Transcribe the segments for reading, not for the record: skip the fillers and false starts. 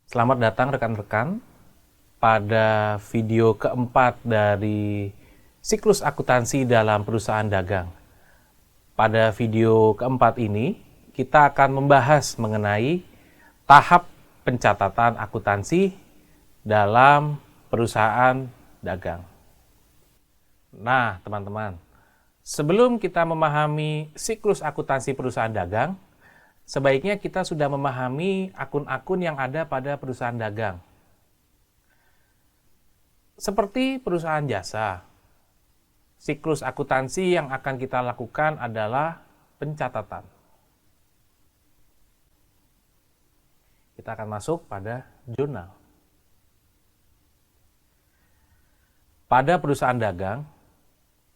Selamat datang rekan-rekan pada video keempat dari siklus akuntansi dalam perusahaan dagang. Pada video keempat ini, kita akan membahas mengenai tahap pencatatan akuntansi dalam perusahaan dagang. Nah, teman-teman, sebelum kita memahami siklus akuntansi perusahaan dagang, sebaiknya kita sudah memahami akun-akun yang ada pada perusahaan dagang. Seperti perusahaan jasa, siklus akuntansi yang akan kita lakukan adalah pencatatan. Kita akan masuk pada jurnal. Pada perusahaan dagang,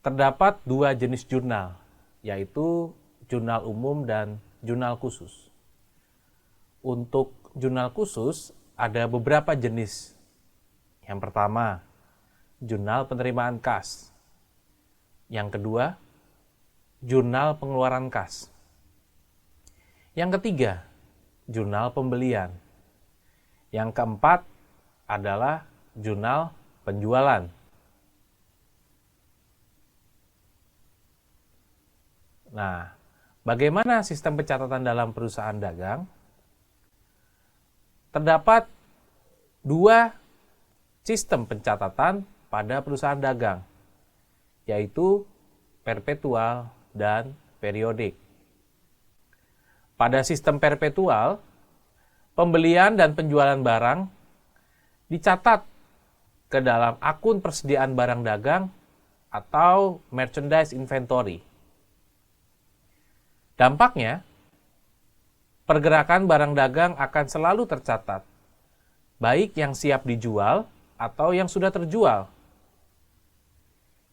terdapat dua jenis jurnal, yaitu jurnal umum dan jurnal khusus. Untuk jurnal khusus ada beberapa jenis. Yang pertama, jurnal penerimaan kas. Yang kedua, jurnal pengeluaran kas. Yang ketiga, jurnal pembelian. Yang keempat adalah jurnal penjualan. Nah, bagaimana sistem pencatatan dalam perusahaan dagang? Terdapat dua sistem pencatatan pada perusahaan dagang, yaitu perpetual dan periodik. Pada sistem perpetual, pembelian dan penjualan barang dicatat ke dalam akun persediaan barang dagang atau merchandise inventory. Dampaknya, pergerakan barang dagang akan selalu tercatat, baik yang siap dijual atau yang sudah terjual.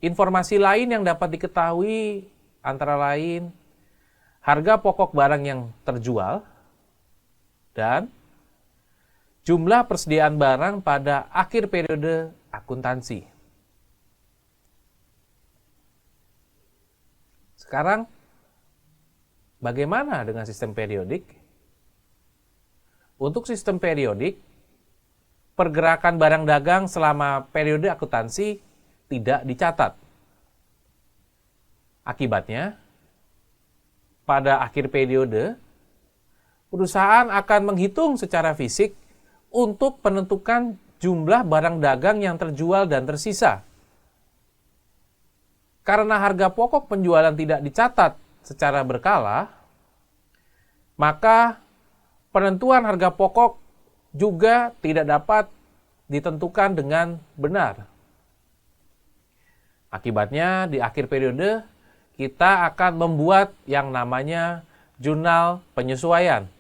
Informasi lain yang dapat diketahui antara lain harga pokok barang yang terjual dan jumlah persediaan barang pada akhir periode akuntansi. Sekarang, bagaimana dengan sistem periodik? Untuk sistem periodik, pergerakan barang dagang selama periode akuntansi tidak dicatat. Akibatnya, pada akhir periode, perusahaan akan menghitung secara fisik untuk menentukan jumlah barang dagang yang terjual dan tersisa. Karena harga pokok penjualan tidak dicatat secara berkala, maka penentuan harga pokok juga tidak dapat ditentukan dengan benar. Akibatnya, di akhir periode, kita akan membuat yang namanya jurnal penyesuaian.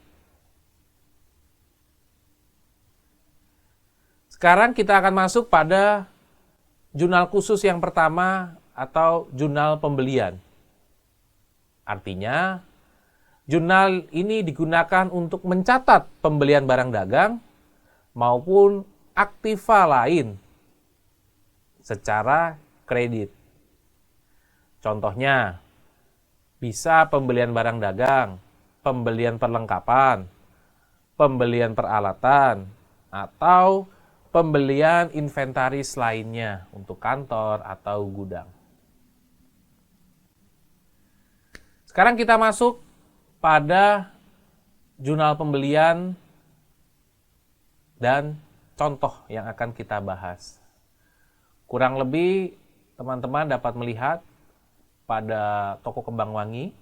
Sekarang kita akan masuk pada jurnal khusus yang pertama atau jurnal pembelian. Artinya, jurnal ini digunakan untuk mencatat pembelian barang dagang maupun aktiva lain secara kredit. Contohnya, bisa pembelian barang dagang, pembelian perlengkapan, pembelian peralatan, atau pembelian inventaris lainnya untuk kantor atau gudang. Sekarang kita masuk pada jurnal pembelian dan contoh yang akan kita bahas. Kurang lebih teman-teman dapat melihat pada toko Kembang Wangi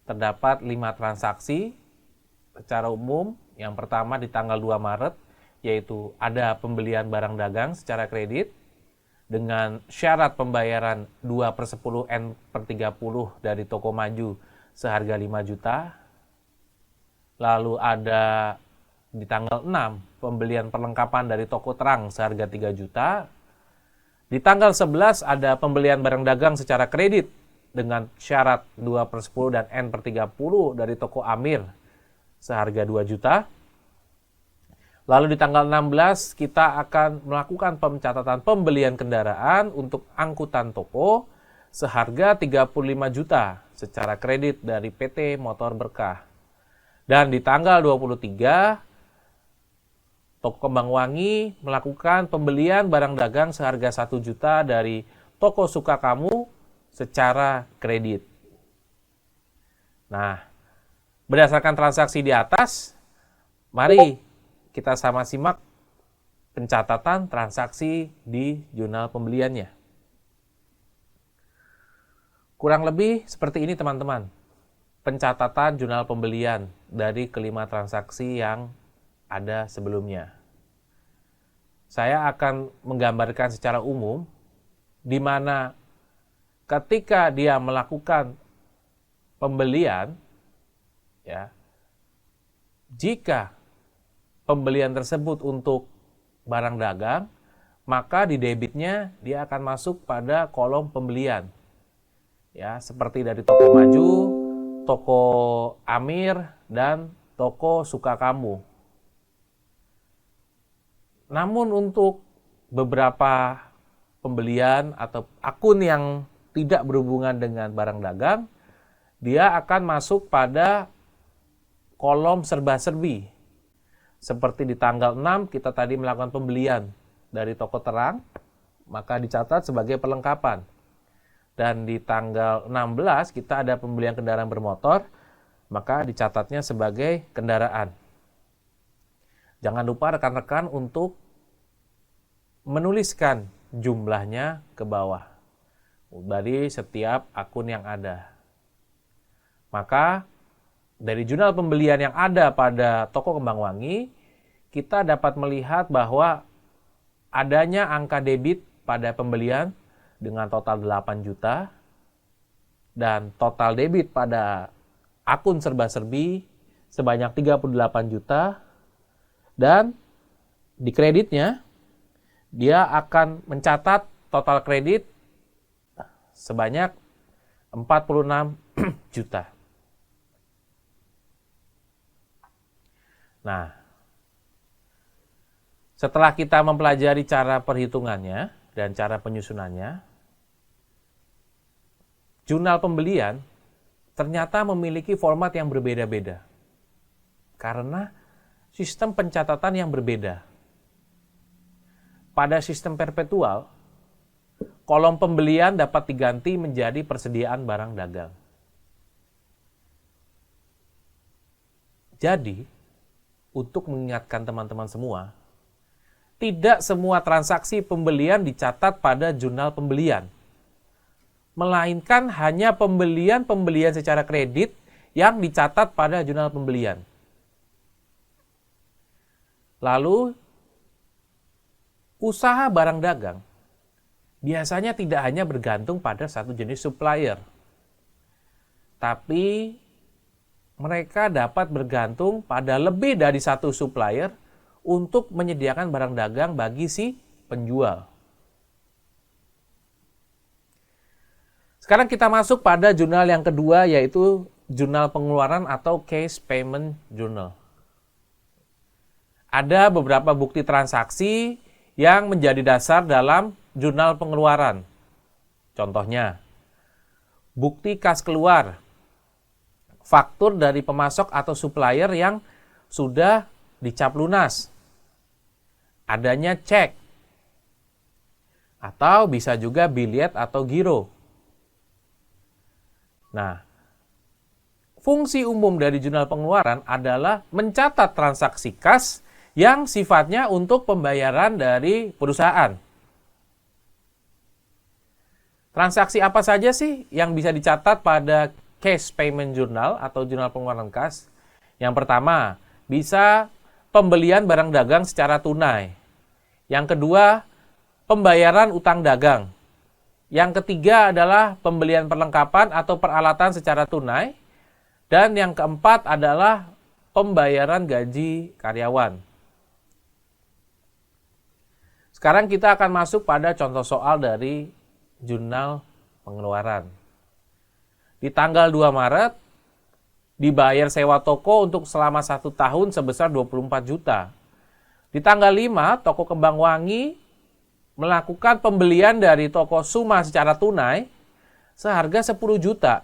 terdapat 5 transaksi secara umum. Yang pertama di tanggal 2 Maret, yaitu ada pembelian barang dagang secara kredit dengan syarat pembayaran 2/10 N/30 dari toko maju seharga 5 juta. Lalu ada di tanggal 6 pembelian perlengkapan dari toko terang seharga 3 juta. Di tanggal 11 ada pembelian barang dagang secara kredit dengan syarat 2/10 dan N/30 dari toko Amir seharga 2 juta. Lalu di tanggal 16 kita akan melakukan pencatatan pembelian kendaraan untuk angkutan toko seharga 35 juta secara kredit dari PT Motor Berkah. Dan di tanggal 23 Toko Kembang Wangi melakukan pembelian barang dagang seharga 1 juta dari toko suka kamu secara kredit. Nah, berdasarkan transaksi di atas, mari kita sama simak pencatatan transaksi di jurnal pembeliannya. Kurang lebih seperti ini teman-teman, pencatatan jurnal pembelian dari kelima transaksi yang ada sebelumnya. Saya akan menggambarkan secara umum, di mana ketika dia melakukan pembelian, ya, jika pembelian tersebut untuk barang dagang, maka di debitnya dia akan masuk pada kolom pembelian. Ya, seperti dari toko Maju, toko Amir, dan toko Suka Kamu. Namun untuk beberapa pembelian atau akun yang tidak berhubungan dengan barang dagang, dia akan masuk pada kolom serba-serbi. Seperti di tanggal 6 kita tadi melakukan pembelian dari toko terang, maka dicatat sebagai perlengkapan. Dan di tanggal 16 kita ada pembelian kendaraan bermotor, maka dicatatnya sebagai kendaraan. Jangan lupa rekan-rekan untuk menuliskan jumlahnya ke bawah dari setiap akun yang ada. Maka dari jurnal pembelian yang ada pada toko Kembang Wangi, kita dapat melihat bahwa adanya angka debit pada pembelian dengan total 8 juta, dan total debit pada akun serba-serbi sebanyak 38 juta, dan di kreditnya dia akan mencatat total kredit sebanyak 46 juta. Nah, setelah kita mempelajari cara perhitungannya dan cara penyusunannya, jurnal pembelian ternyata memiliki format yang berbeda-beda karena sistem pencatatan yang berbeda. Pada sistem perpetual, kolom pembelian dapat diganti menjadi persediaan barang dagang. Jadi, untuk mengingatkan teman-teman semua, tidak semua transaksi pembelian dicatat pada jurnal pembelian, melainkan hanya pembelian secara kredit yang dicatat pada jurnal pembelian. Lalu, usaha barang dagang biasanya tidak hanya bergantung pada satu jenis supplier, tapi mereka dapat bergantung pada lebih dari satu supplier untuk menyediakan barang dagang bagi si penjual. Sekarang kita masuk pada jurnal yang kedua, yaitu jurnal pengeluaran atau Cash Payment Journal. Ada beberapa bukti transaksi yang menjadi dasar dalam jurnal pengeluaran. Contohnya, bukti kas keluar, faktur dari pemasok atau supplier yang sudah dicap lunas, adanya cek, atau bisa juga biliet atau giro. Nah, fungsi umum dari jurnal pengeluaran adalah mencatat transaksi kas yang sifatnya untuk pembayaran dari perusahaan. Transaksi apa saja sih yang bisa dicatat pada Cash Payment Journal atau jurnal pengeluaran kas? Yang pertama, bisa pembelian barang dagang secara tunai. Yang kedua, pembayaran utang dagang. Yang ketiga adalah pembelian perlengkapan atau peralatan secara tunai. Dan yang keempat adalah pembayaran gaji karyawan. Sekarang kita akan masuk pada contoh soal dari jurnal pengeluaran. Di tanggal 2 Maret, dibayar sewa toko untuk selama 1 tahun sebesar 24 juta. Di tanggal 5, toko Kembang Wangi melakukan pembelian dari toko Suma secara tunai seharga 10 juta.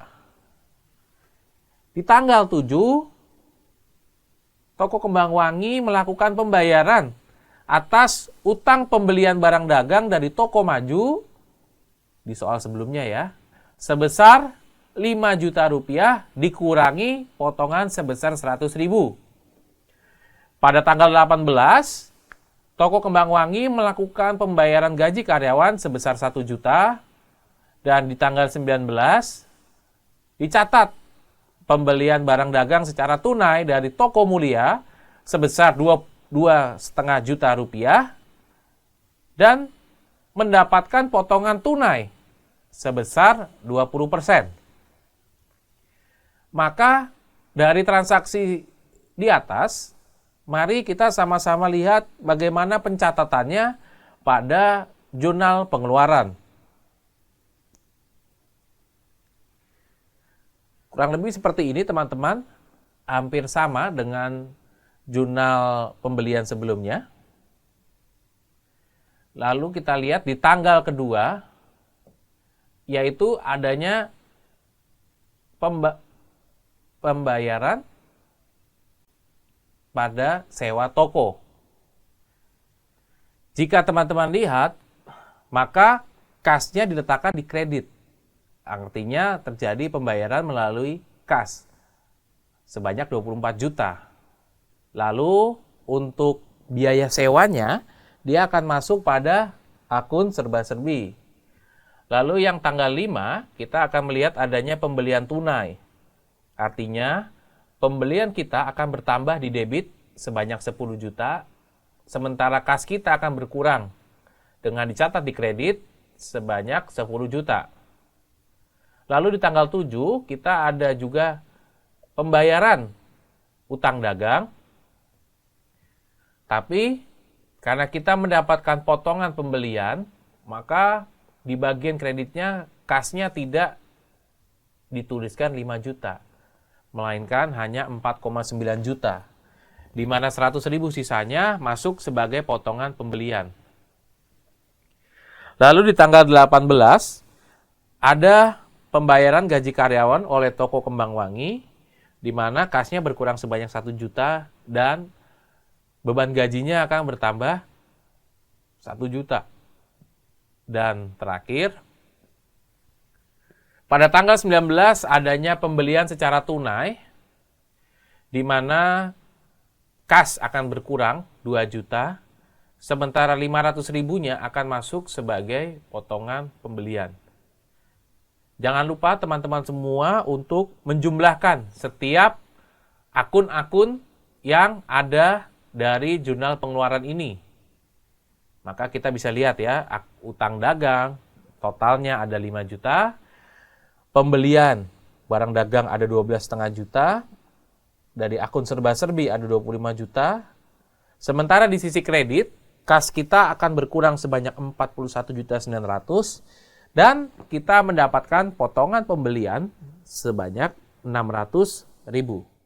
Di tanggal 7, toko Kembang Wangi melakukan pembayaran atas utang pembelian barang dagang dari toko maju di soal sebelumnya ya, sebesar 5 juta rupiah dikurangi potongan sebesar 100.000. Pada tanggal 18, toko Kembang Wangi melakukan pembayaran gaji karyawan sebesar 1 juta dan di tanggal 19 dicatat pembelian barang dagang secara tunai dari toko Mulia sebesar 2,5 juta rupiah dan mendapatkan potongan tunai sebesar 20%. Maka dari transaksi di atas, mari kita sama-sama lihat bagaimana pencatatannya pada jurnal pengeluaran. Kurang lebih seperti ini teman-teman, hampir sama dengan jurnal pembelian sebelumnya. Lalu kita lihat di tanggal kedua, yaitu adanya pembayaran pada sewa toko. Jika teman-teman lihat, maka kasnya diletakkan di kredit. Artinya terjadi pembayaran melalui kas sebanyak 24 juta. Lalu untuk biaya sewanya, dia akan masuk pada akun serba-serbi. Lalu yang tanggal 5, kita akan melihat adanya pembelian tunai. Artinya, pembelian kita akan bertambah di debit sebanyak 10 juta, sementara kas kita akan berkurang dengan dicatat di kredit sebanyak 10 juta. Lalu di tanggal 7, kita ada juga pembayaran utang dagang. Tapi, karena kita mendapatkan potongan pembelian, maka di bagian kreditnya, kasnya tidak dituliskan 5 juta. Melainkan hanya 4,9 juta. Di mana 100.000 sisanya masuk sebagai potongan pembelian. Lalu di tanggal 18, ada pembayaran gaji karyawan oleh toko Kembang Wangi, di mana kasnya berkurang sebanyak 1 juta dan beban gajinya akan bertambah 1 juta. Dan terakhir, pada tanggal 19 adanya pembelian secara tunai, di mana kas akan berkurang 2 juta, sementara 500.000-nya akan masuk sebagai potongan pembelian. Jangan lupa teman-teman semua untuk menjumlahkan setiap akun-akun yang ada dari jurnal pengeluaran ini. Maka kita bisa lihat ya, utang dagang totalnya ada 5 juta, pembelian barang dagang ada 12,5 juta, dari akun serba-serbi ada 25 juta, sementara di sisi kredit, kas kita akan berkurang sebanyak 41.900.000, dan kita mendapatkan potongan pembelian sebanyak 600.000.